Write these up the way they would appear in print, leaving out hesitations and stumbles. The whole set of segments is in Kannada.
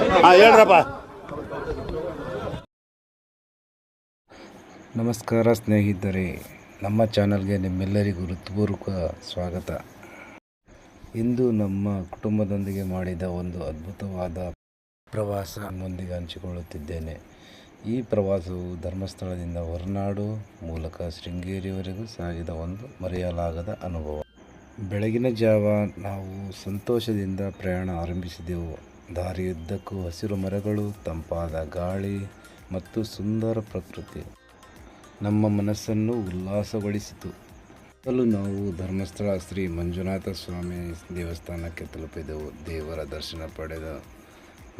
ಹೇಳ್ರಪ್ಪ. ನಮಸ್ಕಾರ ಸ್ನೇಹಿತರೆ, ನಮ್ಮ ಚಾನಲ್ಗೆ ನಿಮ್ಮೆಲ್ಲರಿಗೂ ಹೃತ್ಪೂರ್ವಕ ಸ್ವಾಗತ. ಇಂದು ನಮ್ಮ ಕುಟುಂಬದೊಂದಿಗೆ ಮಾಡಿದ ಒಂದು ಅದ್ಭುತವಾದ ಪ್ರವಾಸ ನಿಮ್ಮೊಂದಿಗೆ ಹಂಚಿಕೊಳ್ಳುತ್ತಿದ್ದೇನೆ. ಈ ಪ್ರವಾಸವು ಧರ್ಮಸ್ಥಳದಿಂದ ಹೊರನಾಡು ಮೂಲಕ ಶೃಂಗೇರಿಯವರೆಗೂ ಸಾಗಿದ ಒಂದು ಮರೆಯಲಾಗದ ಅನುಭವ. ಬೆಳಗಿನ ಜಾವ ನಾವು ಸಂತೋಷದಿಂದ ಪ್ರಯಾಣ ಆರಂಭಿಸಿದೆವು. ದಾರಿಯುದ್ದಕ್ಕೂ ಹಸಿರು ಮರಗಳು, ತಂಪಾದ ಗಾಳಿ ಮತ್ತು ಸುಂದರ ಪ್ರಕೃತಿ ನಮ್ಮ ಮನಸ್ಸನ್ನು ಉಲ್ಲಾಸಗೊಳಿಸಿತು. ಮೊದಲು ನಾವು ಧರ್ಮಸ್ಥಳ ಶ್ರೀ ಮಂಜುನಾಥ ಸ್ವಾಮಿ ದೇವಸ್ಥಾನಕ್ಕೆ ತಲುಪಿದೆವು. ದೇವರ ದರ್ಶನ ಪಡೆದ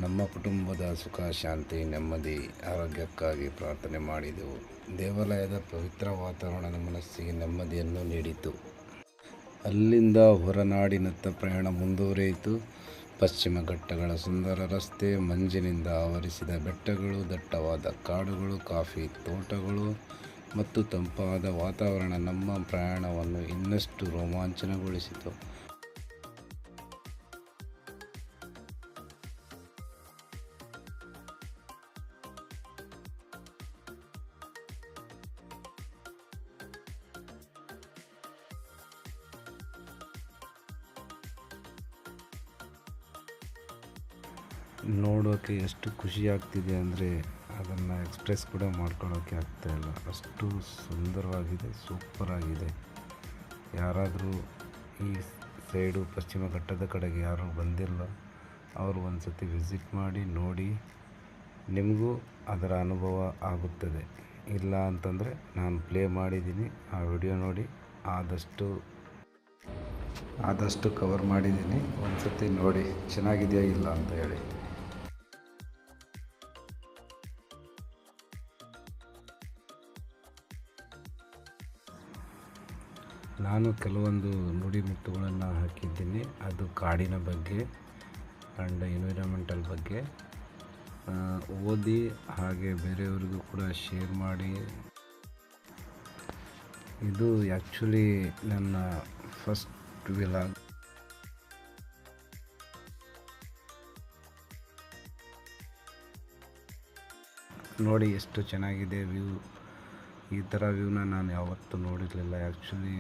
ನಮ್ಮ ಕುಟುಂಬದ ಸುಖ, ಶಾಂತಿ, ನೆಮ್ಮದಿ, ಆರೋಗ್ಯಕ್ಕಾಗಿ ಪ್ರಾರ್ಥನೆ ಮಾಡಿದೆವು. ದೇವಾಲಯದ ಪವಿತ್ರ ವಾತಾವರಣ ಮನಸ್ಸಿಗೆ ನೆಮ್ಮದಿಯನ್ನು ನೀಡಿತು. ಅಲ್ಲಿಂದ ಹೊರನಾಡಿನತ್ತ ಪ್ರಯಾಣ ಮುಂದುವರಿಯಿತು. ಪಶ್ಚಿಮ ಘಟ್ಟಗಳ ಸುಂದರ ರಸ್ತೆ, ಮಂಜಿನಿಂದ ಆವರಿಸಿದ ಬೆಟ್ಟಗಳು, ದಟ್ಟವಾದ ಕಾಡುಗಳು, ಕಾಫಿ ತೋಟಗಳು ಮತ್ತು ತಂಪಾದ ವಾತಾವರಣ ನಮ್ಮ ಪ್ರಯಾಣವನ್ನು ಇನ್ನಷ್ಟು ರೋಮಾಂಚನಗೊಳಿಸಿತು. ನೋಡೋಕ್ಕೆ ಎಷ್ಟು ಖುಷಿಯಾಗ್ತಿದೆ ಅಂದರೆ ಅದನ್ನು ಎಕ್ಸ್ಪ್ರೆಸ್ ಕೂಡ ಮಾಡ್ಕೊಳ್ಳೋಕ್ಕೆ ಆಗ್ತಾಯಿಲ್ಲ. ಅಷ್ಟು ಸುಂದರವಾಗಿದೆ, ಸೂಪರಾಗಿದೆ. ಯಾರಾದರೂ ಈ ಸೈಡು ಪಶ್ಚಿಮ ಘಟ್ಟದ ಕಡೆಗೆ ಯಾರು ಬಂದಿಲ್ಲ, ಅವರು ಒಂದು ಸತಿ ವಿಸಿಟ್ ಮಾಡಿ ನೋಡಿ, ನಿಮಗೂ ಅದರ ಅನುಭವ ಆಗುತ್ತದೆ. ಇಲ್ಲ ಅಂತಂದರೆ ನಾನು ಪ್ಲೇ ಮಾಡಿದ್ದೀನಿ, ಆ ವಿಡಿಯೋ ನೋಡಿ. ಆದಷ್ಟು ಕವರ್ ಮಾಡಿದ್ದೀನಿ. ಒಂದು ಸತಿ ನೋಡಿ ಚೆನ್ನಾಗಿದೆಯಾ ಇಲ್ಲ ಅಂತ ಹೇಳಿ. ನಾನು ಕೆಲವೊಂದು ನುಡಿಮುತ್ತುಗಳನ್ನು ಹಾಕಿದ್ದೀನಿ. ಅದು ಕಾಡಿನ ಬಗ್ಗೆ ಆ್ಯಂಡ್ ಎನ್ವಿರಾನ್ಮೆಂಟಲ್ ಬಗ್ಗೆ ಓದಿ ಹಾಗೆ ಬೇರೆಯವ್ರಿಗೂ ಕೂಡ ಶೇರ್ ಮಾಡಿ. ಇದು ಆ್ಯಕ್ಚುಲಿ ನನ್ನ ಫಸ್ಟ್ ವ್ಲಾಗ್. ನೋಡಿ ಎಷ್ಟು ಚೆನ್ನಾಗಿದೆ ವ್ಯೂ. ಈ ಥರ ವ್ಯೂನ ನಾನು ಯಾವತ್ತೂ ನೋಡಿರಲಿಲ್ಲ. ಆ್ಯಕ್ಚುಲಿ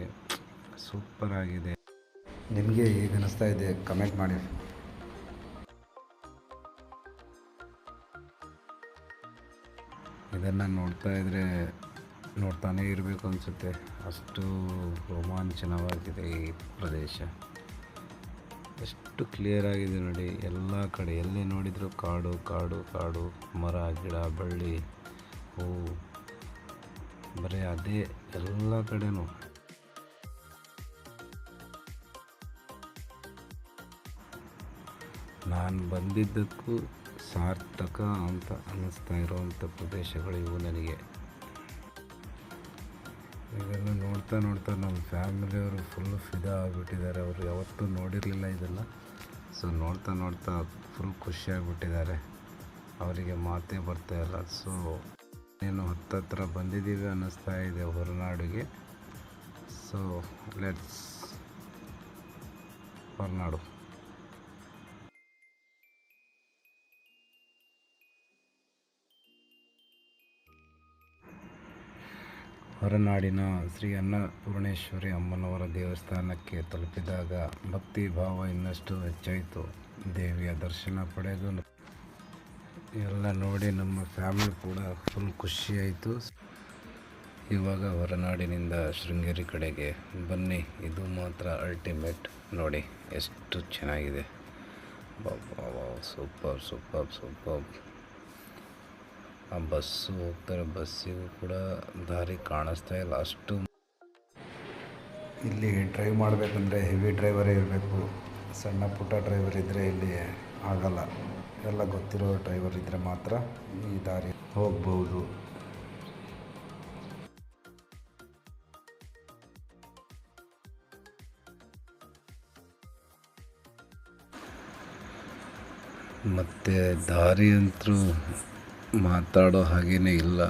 ಸೂಪರ್ ಆಗಿದೆ. ನಿಮಗೆ ಹೇಗೆ ಅನ್ನಿಸ್ತಾ ಇದೆ ಕಮೆಂಟ್ ಮಾಡಿ. ಇದನ್ನು ನೋಡ್ತಾ ಇದ್ದರೆ ನೋಡ್ತಾನೇ ಇರಬೇಕು ಅನಿಸುತ್ತೆ. ಅಷ್ಟು ರೋಮಾಂಚನವಾಗಿದೆ ಈ ಪ್ರದೇಶ. ಎಷ್ಟು ಕ್ಲಿಯರ್ ಆಗಿದೆ ನೋಡಿ. ಎಲ್ಲ ಕಡೆ ಎಲ್ಲಿ ನೋಡಿದರೂ ಕಾಡು ಕಾಡು ಕಾಡು, ಮರ, ಗಿಡ, ಬಳ್ಳಿ, ಹೂವು, ಬರೀ ಅದೇ ಎಲ್ಲ ಕಡೆನೂ. ನಾನು ಬಂದಿದ್ದಕ್ಕೂ ಸಾರ್ಥಕ ಅಂತ ಅನ್ನಿಸ್ತಾ ಇರೋವಂಥ ಪ್ರದೇಶಗಳು ಇವು ನನಗೆ. ಇದೆಲ್ಲ ನೋಡ್ತಾ ನೋಡ್ತಾ ನಮ್ಮ ಫ್ಯಾಮಿಲಿಯವರು ಫುಲ್ಲು ಫಿದಾ ಆಗಿಬಿಟ್ಟಿದ್ದಾರೆ. ಅವರು ಯಾವತ್ತೂ ನೋಡಿರಲಿಲ್ಲ ಇದೆಲ್ಲ. ಸೊ ನೋಡ್ತಾ ನೋಡ್ತಾ ಫುಲ್ ಖುಷಿಯಾಗಿಬಿಟ್ಟಿದ್ದಾರೆ. ಅವರಿಗೆ ಮಾತೇ ಬರ್ತಾಯಿಲ್ಲ. ಸೊ ಏನು ಹತ್ತತ್ರ ಬಂದಿದ್ದೀವಿ ಅನ್ನಿಸ್ತಾ ಇದೆ ಹೊರನಾಡಿಗೆ. So let's Horanadu. ಹೊರನಾಡಿನ ಶ್ರೀ ಅನ್ನಪೂರ್ಣೇಶ್ವರಿ ಅಮ್ಮನವರ ದೇವಸ್ಥಾನಕ್ಕೆ ತಲುಪಿದಾಗ ಭಕ್ತಿ ಭಾವ ಇನ್ನಷ್ಟು ಹೆಚ್ಚಾಯಿತು. ದೇವಿಯ ದರ್ಶನ ಪಡೆದು ಎಲ್ಲ ನೋಡಿ ನಮ್ಮ ಫ್ಯಾಮಿಲಿ ಕೂಡ ಫುಲ್ ಖುಷಿಯಾಯಿತು. ಇವಾಗ ಹೊರನಾಡಿನಿಂದ ಶೃಂಗೇರಿ ಕಡೆಗೆ ಬನ್ನಿ. ಇದು ಮಾತ್ರ ಅಲ್ಟಿಮೇಟ್. ನೋಡಿ ಎಷ್ಟು ಚೆನ್ನಾಗಿದೆ. Super super super. ಆ ಬಸ್ಸು ಹೋಗ್ತಾರೆ, ಬಸ್ಸಿಗೂ ಕೂಡ ದಾರಿ ಕಾಣಿಸ್ತಾ ಇಲ್ಲ. ಅಷ್ಟು ಇಲ್ಲಿ ಡ್ರೈವ್ ಮಾಡಬೇಕಂದ್ರೆ ಹೆವಿ ಡ್ರೈವರೇ ಇರಬೇಕು. ಸಣ್ಣ ಪುಟ್ಟ ಡ್ರೈವರ್ ಇದ್ದರೆ ಇಲ್ಲಿ ಆಗಲ್ಲ. ಎಲ್ಲ ಗೊತ್ತಿರೋ ಡ್ರೈವರ್ ಇದ್ದರೆ ಮಾತ್ರ ಈ ದಾರಿ ಹೋಗ್ಬೋದು. ಮತ್ತು ದಾರಿ ಅಂತೂ ಮಾತಾಡೋ ಹಾಗೇ ಇಲ್ಲ.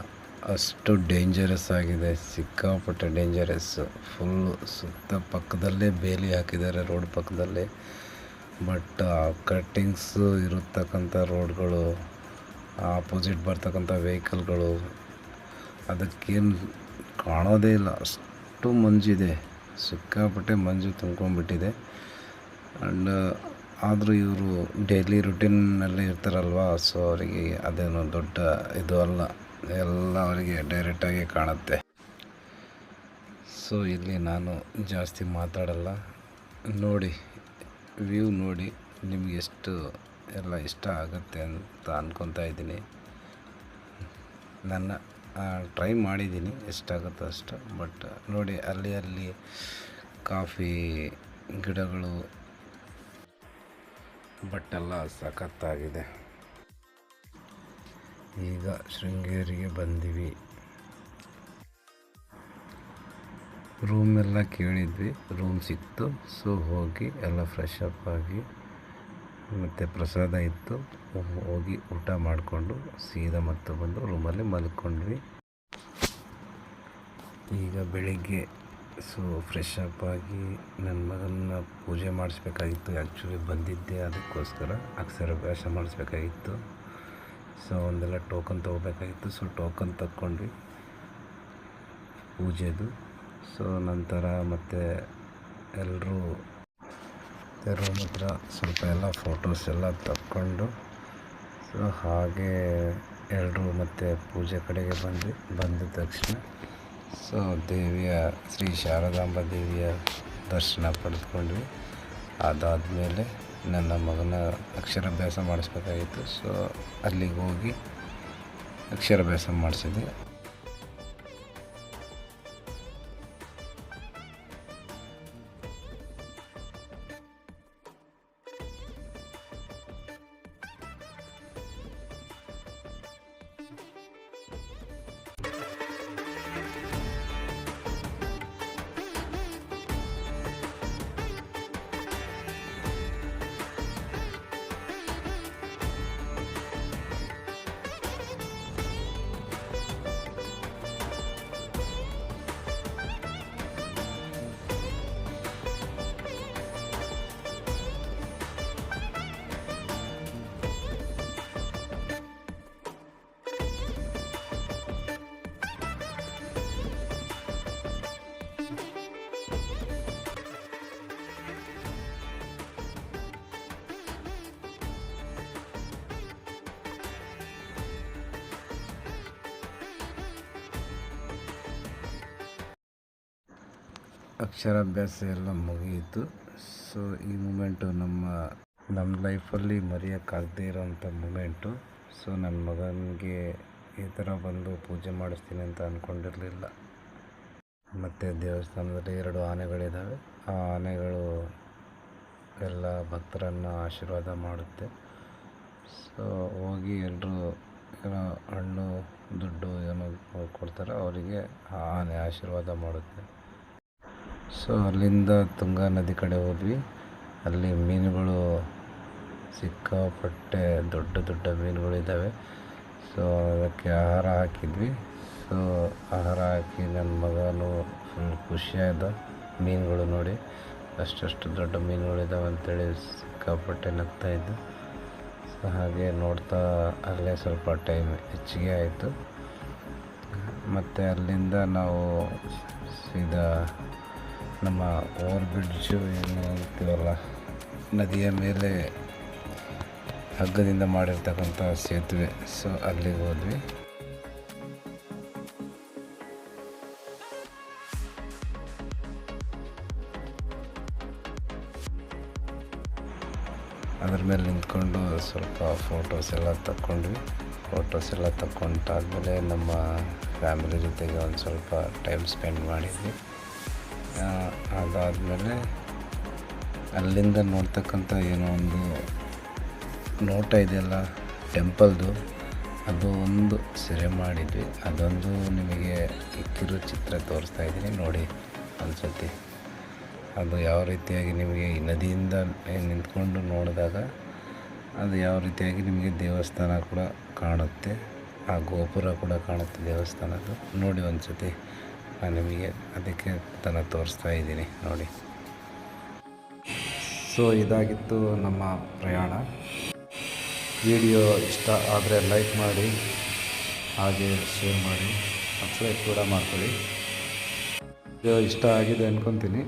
ಅಷ್ಟು ಡೇಂಜರಸ್ ಆಗಿದೆ, ಸಿಕ್ಕಾಪಟ್ಟೆ ಡೇಂಜರಸ್ಸು. ಫುಲ್ಲು ಸುತ್ತ ಪಕ್ಕದಲ್ಲೇ ಬೇಲಿ ಹಾಕಿದ್ದಾರೆ, ರೋಡ್ ಪಕ್ಕದಲ್ಲೇ. ಬಟ್ ಕಟ್ಟಿಂಗ್ಸು ಇರತಕ್ಕಂಥ ರೋಡ್ಗಳು, ಆಪೋಸಿಟ್ ಬರ್ತಕ್ಕಂಥ ವೆಹಿಕಲ್ಗಳು ಅದಕ್ಕೇನು ಕಾಣೋದೇ ಇಲ್ಲ, ಅಷ್ಟು ಮಂಜಿದೆ, ಸಿಕ್ಕಾಪಟ್ಟೆ ಮಂಜು ತುಂಬ್ಕೊಂಡ್ಬಿಟ್ಟಿದೆ. ಆ್ಯಂಡ್ ಆದರೂ ಇವರು ಡೈಲಿ ರುಟೀನ್ನಲ್ಲೇ ಇರ್ತಾರಲ್ವ, ಸೊ ಅವರಿಗೆ ಅದೇನು ದೊಡ್ಡ ಇದು ಅಲ್ಲ, ಎಲ್ಲ ಅವರಿಗೆ ಡೈರೆಕ್ಟಾಗಿ ಕಾಣುತ್ತೆ. ಸೊ ಇಲ್ಲಿ ನಾನು ಜಾಸ್ತಿ ಮಾತಾಡಲ್ಲ, ನೋಡಿ ವ್ಯೂ ನೋಡಿ ನಿಮ್ಗೆ ಎಷ್ಟು ಎಲ್ಲ ಇಷ್ಟ ಆಗುತ್ತೆ ಅಂತ ಅಂದ್ಕೊತಾ ಇದ್ದೀನಿ. ನನ್ನ ಟ್ರೈ ಮಾಡಿದ್ದೀನಿ ಎಷ್ಟಾಗುತ್ತೋ ಅಷ್ಟು. ಬಟ್ ನೋಡಿ ಅಲ್ಲಿ ಕಾಫಿ ಗಿಡಗಳು ಬಟ್ ಎಲ್ಲ ಸಖತ್ತಾಗಿದೆ. ಈಗ ಶೃಂಗೇರಿಗೆ ಬಂದಿವಿ. ರೂಮ್ ಎಲ್ಲ ಕೇಳಿದ್ವಿ, ರೂಮ್ ಸಿಕ್ತು. ಸೊ ಹೋಗಿ ಎಲ್ಲ ಫ್ರೆಶ್ ಅಪ್ ಆಗಿ ಮತ್ತು ಪ್ರಸಾದ ಇತ್ತು, ಹೋಗಿ ಊಟ ಮಾಡಿಕೊಂಡು ಸೀದಾ ಮತ್ತೆ ಬಂದು ರೂಮಲ್ಲಿ ಮಲ್ಕೊಂಡ್ವಿ. ಈಗ ಬೆಳಿಗ್ಗೆ ಸೊ ಫ್ರೆಶ್ ಅಪ್ ಆಗಿ ನನ್ನ ಮಗನ ಪೂಜೆ ಮಾಡಿಸ್ಬೇಕಾಗಿತ್ತು. ಆ್ಯಕ್ಚುಲಿ ಬಂದಿದ್ದೆ ಅದಕ್ಕೋಸ್ಕರ, ಅಕ್ಷರಾಭ್ಯಾಸ ಮಾಡಿಸ್ಬೇಕಾಗಿತ್ತು. ಸೊ ಒಂದೆಲ್ಲ ಟೋಕನ್ ತೊಗೋಬೇಕಾಗಿತ್ತು. ಸೊ ಟೋಕನ್ ತಕ್ಕೊಂಡ್ವಿ ಪೂಜೆದು. ಸೊ ನಂತರ ಮತ್ತು ಎಲ್ಲರೂ ರೂಮ್ ಹತ್ರ ಸ್ವಲ್ಪ ಎಲ್ಲ ಫೋಟೋಸ್ ಎಲ್ಲ ತಕ್ಕೊಂಡು, ಸೊ ಹಾಗೆ ಎಲ್ಲರೂ ಮತ್ತು ಪೂಜೆ ಕಡೆಗೆ ಬಂದ ತಕ್ಷಣ ಸೊ ದೇವಿಯ ಶ್ರೀ ಶಾರದಾಂಬ ದೇವಿಯ ದರ್ಶನ ಪಡೆದುಕೊಂಡ್ವಿ. ಅದಾದಮೇಲೆ ನನ್ನ ಮಗನ ಅಕ್ಷರಾಭ್ಯಾಸ ಮಾಡಿಸ್ಬೇಕಾಗಿತ್ತು. ಸೊ ಅಲ್ಲಿಗೆ ಹೋಗಿ ಅಕ್ಷರಾಭ್ಯಾಸ ಮಾಡಿಸಿದೆ. ಅಕ್ಷರಾಭ್ಯಾಸ ಎಲ್ಲ ಮುಗಿಯಿತು. ಸೊ ಈ ಮೂಮೆಂಟು ನಮ್ಮ ಲೈಫಲ್ಲಿ ಮರೆಯೋಕ್ಕಾಗದೇ ಇರೋವಂಥ ಮೂಮೆಂಟು. ಸೊ ನನ್ನ ಮಗನಿಗೆ ಈ ಥರ ಬಂದು ಪೂಜೆ ಮಾಡಿಸ್ತೀನಿ ಅಂತ ಅಂದ್ಕೊಂಡಿರಲಿಲ್ಲ. ಮತ್ತು ದೇವಸ್ಥಾನದಲ್ಲಿ 2 ಆನೆಗಳಿದ್ದಾವೆ. ಆ ಆನೆಗಳು ಎಲ್ಲ ಭಕ್ತರನ್ನು ಆಶೀರ್ವಾದ ಮಾಡುತ್ತೆ. ಸೊ ಹೋಗಿ ಎಲ್ಲರೂ ಏನೋ ಹಣ್ಣು ದುಡ್ಡು ಏನೋ ಕೊಡ್ತಾರೆ, ಅವರಿಗೆ ಆ ಆನೆ ಆಶೀರ್ವಾದ ಮಾಡುತ್ತೆ. ಸೊ ಅಲ್ಲಿಂದ ತುಂಗಾ ನದಿ ಕಡೆ ಹೋದ್ವಿ. ಅಲ್ಲಿ ಮೀನುಗಳು ಸಿಕ್ಕಾಪಟ್ಟೆ ದೊಡ್ಡ ಮೀನುಗಳಿದ್ದಾವೆ. ಸೊ ಅದಕ್ಕೆ ಆಹಾರ ಹಾಕಿದ್ವಿ. ಸೊ ಆಹಾರ ಹಾಕಿ ನನ್ನ ಮಗನೂ ಫುಲ್ ಖುಷಿಯಾದ ಮೀನುಗಳು ನೋಡಿ, ಅಷ್ಟು ದೊಡ್ಡ ಮೀನುಗಳಿದ್ದಾವೆ ಅಂತೇಳಿ ಸಿಕ್ಕಾಪಟ್ಟೆ ನಗ್ತಾಯಿದ್ದು. ಸೊ ಹಾಗೆ ನೋಡ್ತಾ ಅಲ್ಲೇ ಸ್ವಲ್ಪ ಟೈಮ್ ಹೆಚ್ಚಿಗೆ ಆಯಿತು. ಮತ್ತು ಅಲ್ಲಿಂದ ನಾವು ಸೀದಾ ನಮ್ಮ ಓವರ್ ಬ್ರಿಡ್ಜು ಏನು ಅಂತೀವಲ್ಲ, ನದಿಯ ಮೇಲೆ ಹಗ್ಗದಿಂದ ಮಾಡಿರ್ತಕ್ಕಂಥ ಸೇತುವೆ. ಸೊ ಅಲ್ಲಿಗೆ ಹೋದ್ವಿ. ಅದ್ರ ಮೇಲೆ ನಿಂತ್ಕೊಂಡು ಸ್ವಲ್ಪ ಫೋಟೋಸ್ ಎಲ್ಲ ತಕ್ಕೊಂಡ್ವಿ. ಫೋಟೋಸ್ ಎಲ್ಲ ತಕ್ಕೊಂಡಾದ್ಮೇಲೆ ನಮ್ಮ ಫ್ಯಾಮಿಲಿ ಜೊತೆಗೆ ಒಂದು ಸ್ವಲ್ಪ ಟೈಮ್ ಸ್ಪೆಂಡ್ ಮಾಡಿದ್ವಿ. ಅದಾದಮೇಲೆ ಅಲ್ಲಿಂದ ನೋಡ್ತಕ್ಕಂಥ ಏನೋ ಒಂದು ನೋಟ ಇದೆಯಲ್ಲ ಟೆಂಪಲ್ದು, ಅದು ಒಂದು ಸೆರೆ ಮಾಡಿದ್ವಿ. ಅದೊಂದು ನಿಮಗೆ ಕಿರುಚಿತ್ರ ತೋರಿಸ್ತಾ ಇದ್ದೀನಿ, ನೋಡಿ ಅನಿಸುತ್ತೆ. ಅದು ಯಾವ ರೀತಿಯಾಗಿ ನಿಮಗೆ ಈ ನದಿಯಿಂದ ನಿಂತ್ಕೊಂಡು ನೋಡಿದಾಗ ಅದು ಯಾವ ರೀತಿಯಾಗಿ ನಿಮಗೆ ದೇವಸ್ಥಾನ ಕೂಡ ಕಾಣುತ್ತೆ, ಆ ಗೋಪುರ ಕೂಡ ಕಾಣುತ್ತೆ ದೇವಸ್ಥಾನದ್ದು. ನೋಡಿ ಒಂದು ಸತಿ ನಾನು ನಿಮಗೆ ಅದಕ್ಕೆ ತೋರಿಸ್ತಾ ಇದ್ದೀನಿ ನೋಡಿ. ಸೊ ಇದಾಗಿತ್ತು ನಮ್ಮ ಪ್ರಯಾಣ. ವಿಡಿಯೋ ಇಷ್ಟ ಆದರೆ ಲೈಕ್ ಮಾಡಿ, ಹಾಗೆ ಶೇರ್ ಮಾಡಿ, ಸಬ್ಸ್ಕ್ರೈಬ್ ಕೂಡ ಮಾಡ್ಕೊಳ್ಳಿ. ವಿಡಿಯೋ ಇಷ್ಟ ಆಗಿದೆ ಅಂದ್ಕೊತೀನಿ.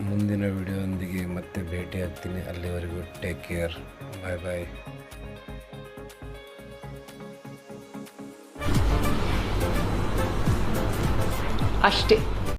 ಮುಂದಿನ ವಿಡಿಯೋದೊಂದಿಗೆ ಮತ್ತೆ ಭೇಟಿ ಆಗ್ತೀನಿ. ಅಲ್ಲಿವರೆಗೂ ಟೇಕ್ ಕೇರ್. ಬಾಯ್ ಬಾಯ್. ಅಷ್ಟೇ.